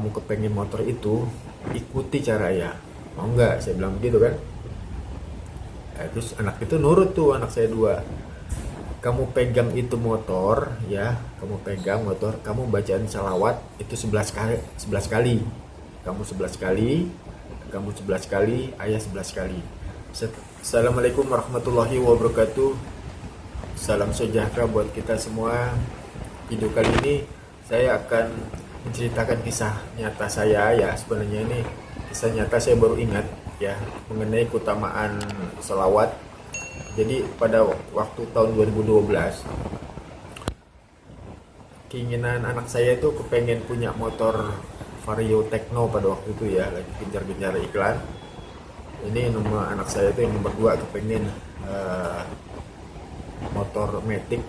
kamu kepengen motor itu, ikuti cara ayah. Mau nggak? Saya bilang begitu kan. Terus anak itu nurut tuh, anak saya dua. Kamu pegang itu motor, ya, kamu pegang motor, kamu bacaan salawat itu 11 kali, 11 kali. Kamu 11 kali, kamu 11 kali, ayah 11 kali. Assalamualaikum warahmatullahi wabarakatuh. Salam sejahtera buat kita semua. Video kali ini saya akan menceritakan kisah nyata saya, ya. Sebenarnya ini kisah nyata, saya baru ingat ya mengenai keutamaan selawat. Jadi pada waktu tahun 2012, keinginan anak saya itu kepengen punya motor Vario Tekno pada waktu itu, ya, lagi gencar-gencar iklan. Ini nomor anak saya itu yang nomor 2 kepengen motor Matic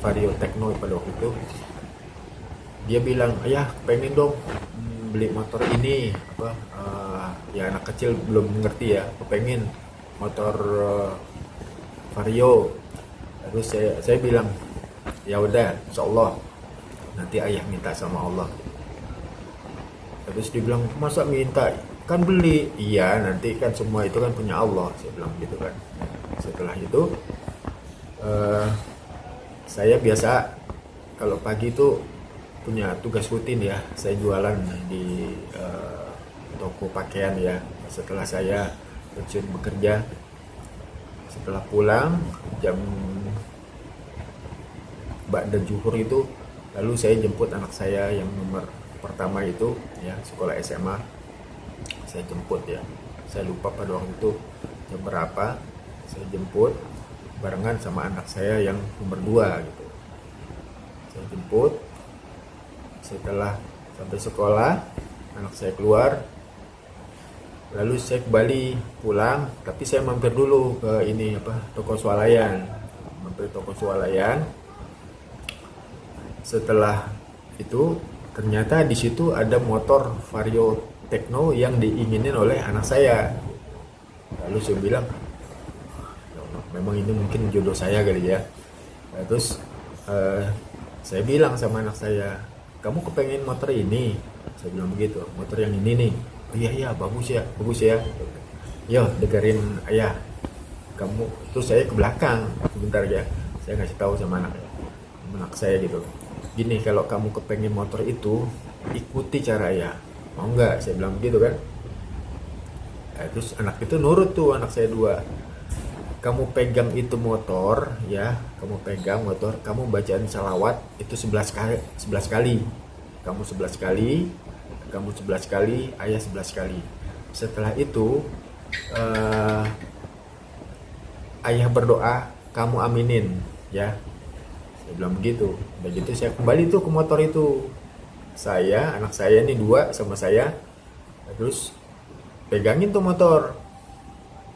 Vario Tekno pada waktu itu. Dia bilang, ayah pengen dong beli motor ini, apa, ya anak kecil belum mengerti ya, kepengen motor Vario. Terus saya bilang, ya udah, insya Allah nanti ayah minta sama Allah. Terus dia bilang, masa minta, kan beli. Iya, nanti kan semua itu kan punya Allah, saya bilang gitu kan. Setelah itu saya biasa kalau pagi itu punya tugas rutin, ya, saya jualan di toko pakaian, ya. Setelah saya pensiun bekerja, setelah pulang jam ba'da zuhur itu, lalu saya jemput anak saya yang nomor pertama itu, ya, sekolah SMA. Saya jemput, ya, saya lupa pada waktu itu jam berapa. Saya jemput barengan sama anak saya yang nomor 2 gitu. Saya jemput, setelah sampai sekolah anak saya keluar, lalu saya kembali pulang, tapi saya mampir dulu ke ini, apa, toko swalayan. Mampir toko swalayan. Setelah itu ternyata di situ ada motor Vario Tekno yang diinginin oleh anak saya. Lalu saya bilang, "Ya Allah, memang ini mungkin jodoh saya kali ya." Terus saya bilang sama anak saya, kamu kepengen motor ini? Saya bilang begitu, motor yang ini nih. Oh iya, bagus ya. Yo, dengerin ayah. Kamu, terus saya ke belakang sebentar, ya. Saya ngasih tahu sama anak saya gitu. Gini, kalau kamu kepengen motor itu, ikuti cara ayah. Mau nggak? Saya bilang begitu kan. Terus anak itu nurut tuh, anak saya dua. Kamu pegang itu motor, ya, kamu pegang motor, kamu bacaan salawat itu 11 kali, 11 kali. Kamu 11 kali, kamu 11 kali, ayah 11 kali. Setelah itu ayah berdoa, kamu aminin, ya. Saya bilang begitu. Udah gitu saya kembali tuh ke motor itu. Saya, anak saya ini 2 sama saya. Terus pegangin tuh motor.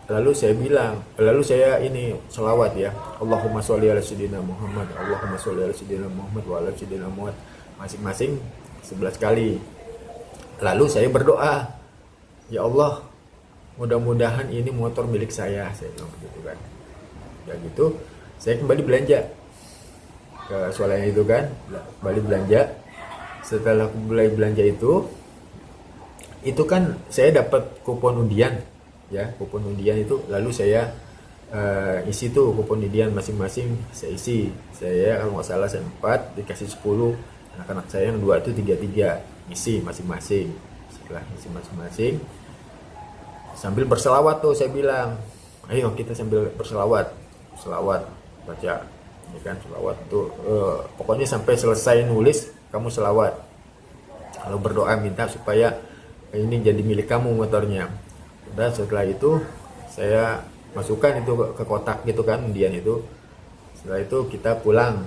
Lalu saya ini selawat, ya. Allahumma sholli ala sayyidina Muhammad, Allahumma sholli ala sayyidina Muhammad wa ala sayyidina Muhammad. Masing-masing 11 kali. Lalu saya berdoa, ya Allah, mudah-mudahan ini motor milik saya bilang begitu kan. Ya gitu, saya kembali belanja ke swalayan itu kan, kembali belanja. Setelah kembali belanja itu kan saya dapat kupon undian, ya, kupon undian itu. Lalu saya isi tuh kupon undian masing-masing, saya isi. Saya kalau nggak salah saya 4, dikasih 10. Anak-anak saya yang 2 itu 3 isi masing-masing. Setelah isi masing-masing, sambil berselawat tuh saya bilang, ayo kita sambil berselawat, baca, ya kan, selawat tuh, pokoknya sampai selesai nulis kamu selawat, lalu berdoa minta supaya ini jadi milik kamu motornya. Dan setelah itu saya masukkan itu ke kotak gitu kan, undian itu. Setelah itu kita pulang.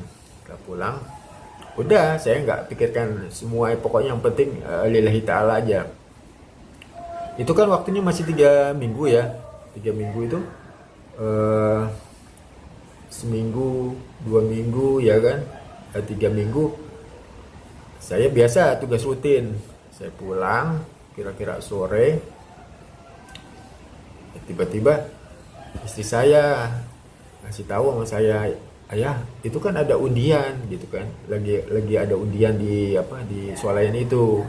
Udah, saya nggak pikirkan semua, pokoknya yang penting lillahi ta'ala aja. Itu kan waktunya masih 3 minggu, ya. 3 minggu itu seminggu, 2 minggu, ya kan. 3 minggu saya biasa tugas rutin. Saya pulang kira-kira sore, tiba-tiba istri saya ngasih tahu sama saya, ayah, itu kan ada undian gitu kan, lagi ada undian di swalayan itu.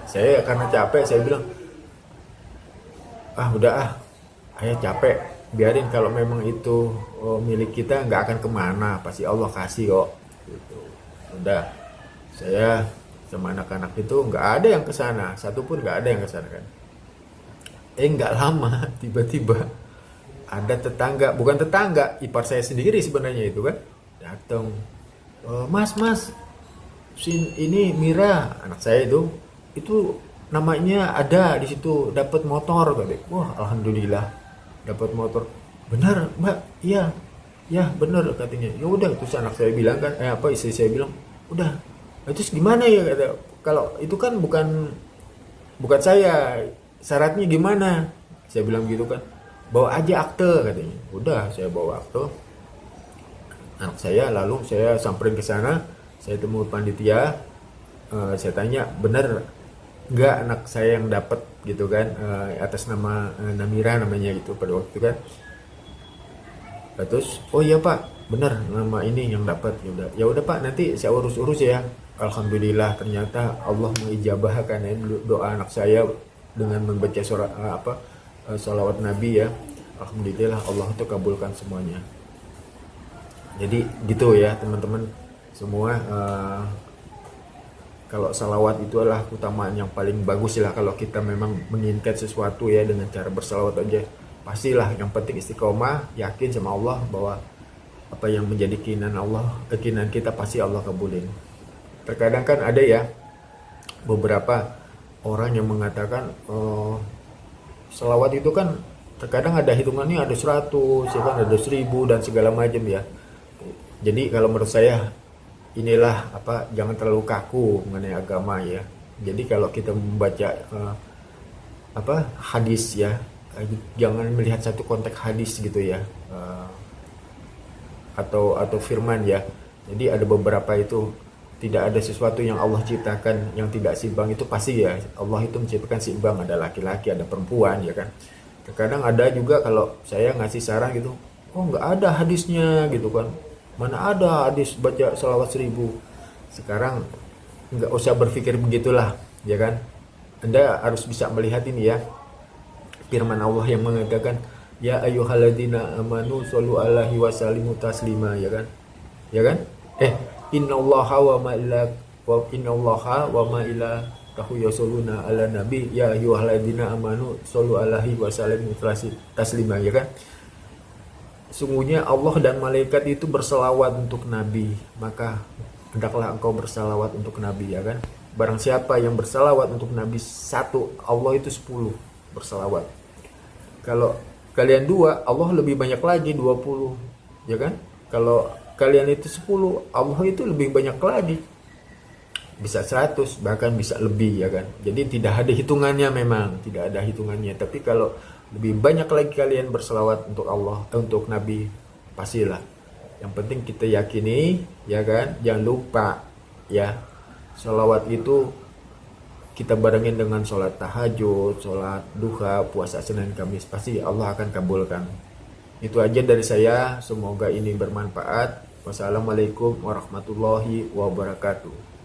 Saya karena capek saya bilang, ah udah ah, ayah capek, biarin, kalau memang itu milik kita nggak akan kemana, pasti Allah kasih kok gitu. Udah, saya sama anak-anak itu nggak ada yang kesana, satu pun nggak ada yang kesana kan. Nggak lama tiba-tiba ada tetangga, bukan tetangga, ipar saya sendiri sebenarnya itu kan, datang. Mas mas, ini Mira anak saya itu namanya ada di situ, dapat motor kali. Wah alhamdulillah dapat motor. Benar mbak, iya ya benar katanya. Ya udah, terus anak saya bilang kan, istri saya bilang, udah terus gimana ya, kata, kalau itu kan bukan bukan saya, syaratnya gimana, saya bilang gitu kan, bawa aja akte katanya. Udah, saya bawa akte anak saya, lalu saya samperin ke sana, saya temu panitia. Saya tanya, bener nggak anak saya yang dapat gitu kan, atas nama Namira namanya gitu pada waktu itu kan. Terus oh iya pak, bener nama ini yang dapat. Ya udah pak, nanti saya urus ya. Alhamdulillah ternyata Allah mengijabahkan ya doa anak saya dengan membaca surat salawat Nabi ya. Alhamdulillah Allah itu kabulkan semuanya. Jadi gitu ya teman-teman semua. Kalau salawat itu adalah keutamaan yang paling bagus lah, kalau kita memang menginginkan sesuatu ya, dengan cara bersalawat aja pastilah. Yang penting istiqomah, yakin sama Allah bahwa apa yang menjadi keinginan kita pasti Allah kabulin. Terkadang kan ada ya beberapa orang yang mengatakan salawat itu kan terkadang ada hitungannya, ada 100 ya kan, ada 1000 dan segala macam ya. Jadi kalau menurut saya inilah jangan terlalu kaku mengenai agama ya. Jadi kalau kita membaca hadis ya, jangan melihat satu konteks hadis gitu ya, atau firman ya. Jadi ada beberapa itu tidak ada sesuatu yang Allah ciptakan yang tidak seimbang, itu pasti ya Allah itu menciptakan seimbang, ada laki-laki ada perempuan ya kan. Terkadang ada juga kalau saya ngasih saran gitu, oh nggak ada hadisnya gitu kan, mana ada hadis baca salawat 1000. Sekarang nggak usah berpikir begitulah ya kan. Anda harus bisa melihat ini ya, firman Allah yang mengatakan ya ayyuhalladzina amanu shollu alaihi wasallimu taslima ya kan. Ya kan? Innallaha wa ma ilaihi yusholluna ala nabi ya ayyuhalladzina amanu shollu alaihi wasallimu taslima ya kan. Sungguhnya Allah dan malaikat itu berselawat untuk Nabi, maka hendaklah engkau bersalawat untuk Nabi ya kan. Barang siapa yang bersalawat untuk Nabi 1, Allah itu 10 bersalawat. Kalau kalian 2, Allah lebih banyak lagi 20 ya kan. Kalau kalian itu 10, Allah itu lebih banyak lagi, bisa 100 bahkan bisa lebih ya kan. Jadi tidak ada hitungannya, memang tidak ada hitungannya. Tapi kalau lebih banyak lagi kalian berselawat untuk Allah, untuk Nabi, pastilah. Yang penting kita yakini ya kan. Jangan lupa ya, selawat itu kita barengin dengan sholat tahajud, sholat duha, puasa Senin Kamis, pasti Allah akan kabulkan. Itu aja dari saya, semoga ini bermanfaat. Wassalamualaikum warahmatullahi wabarakatuh.